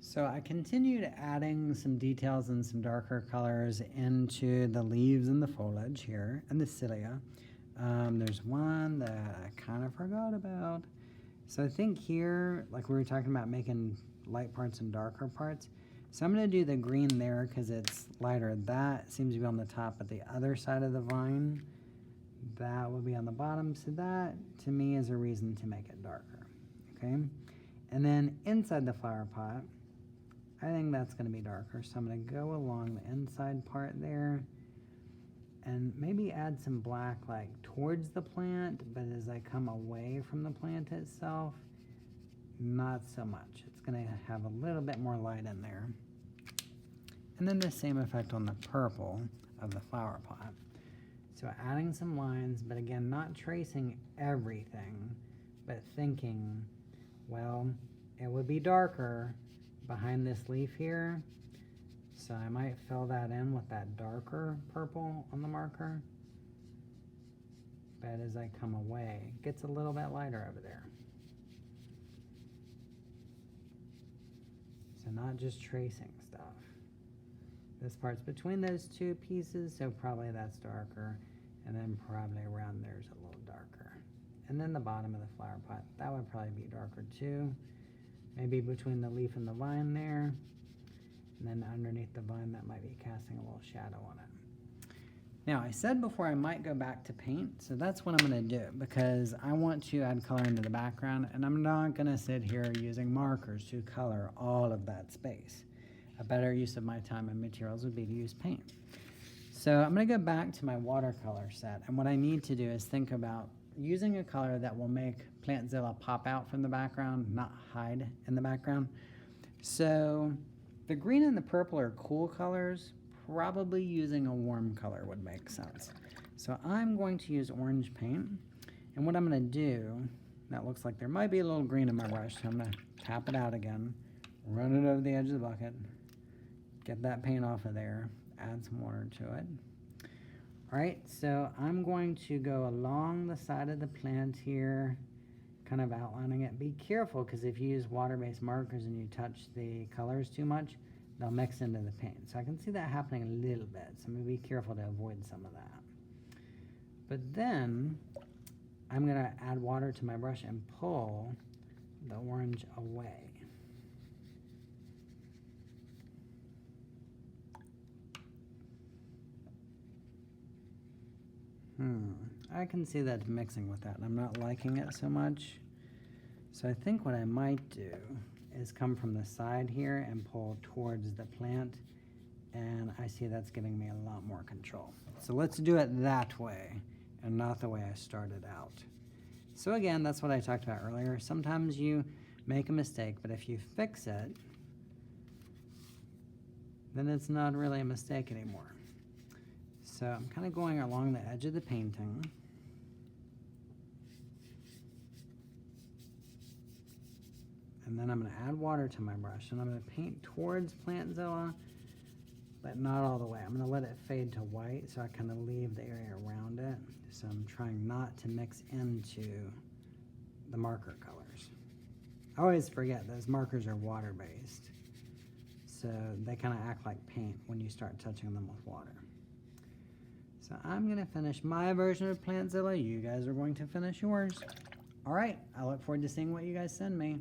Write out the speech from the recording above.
So I continued adding some details and some darker colors into the leaves and the foliage here and the cilia. There's one that I kind of forgot about. So I think here, like we were talking about making light parts and darker parts. So I'm going to do the green there because it's lighter. That seems to be on the top, but the other side of the vine, that will be on the bottom. So that, to me, is a reason to make it darker. Okay? And then inside the flower pot, I think that's going to be darker. So I'm going to go along the inside part there and maybe add some black like towards the plant, but as I come away from the plant itself, not so much. It's going to have a little bit more light in there. And then the same effect on the purple of the flower pot. So adding some lines, but again, not tracing everything, but thinking, well, it would be darker behind this leaf here. So I might fill that in with that darker purple on the marker. But as I come away, it gets a little bit lighter over there. So not just tracing stuff. This part's between those two pieces, so probably that's darker. And then probably around there's a little darker. And then the bottom of the flower pot, that would probably be darker too. Maybe between the leaf and the vine there. And then underneath the vine, that might be casting a little shadow on it. Now, I said before I might go back to paint, so that's what I'm going to do because I want to add color into the background, and I'm not going to sit here using markers to color all of that space. A better use of my time and materials would be to use paint. So I'm going to go back to my watercolor set, and what I need to do is think about using a color that will make Plantzilla pop out from the background, not hide in the background. So the green and the purple are cool colors. Probably using a warm color would make sense. So I'm going to use orange paint. And what I'm going to do, that looks like there might be a little green in my brush, so I'm going to tap it out again, run it over the edge of the bucket, get that paint off of there, add some water to it. All right, so I'm going to go along the side of the plant here, kind of outlining it. Be careful, because if you use water-based markers and you touch the colors too much, they'll mix into the paint. So I can see that happening a little bit, so I'm going to be careful to avoid some of that. But then I'm going to add water to my brush and pull the orange away. I can see that mixing with that, and I'm not liking it so much. So I think what I might do is come from the side here and pull towards the plant, and I see that's giving me a lot more control. So let's do it that way and not the way I started out. So again, that's what I talked about earlier. Sometimes you make a mistake, but if you fix it, then it's not really a mistake anymore. So I'm kind of going along the edge of the painting. And then I'm going to add water to my brush, and I'm going to paint towards Plantzilla, but not all the way. I'm going to let it fade to white, so I kind of leave the area around it. So I'm trying not to mix into the marker colors. I always forget those markers are water-based, so they kind of act like paint when you start touching them with water. So I'm going to finish my version of Plantzilla. You guys are going to finish yours. All right, I look forward to seeing what you guys send me.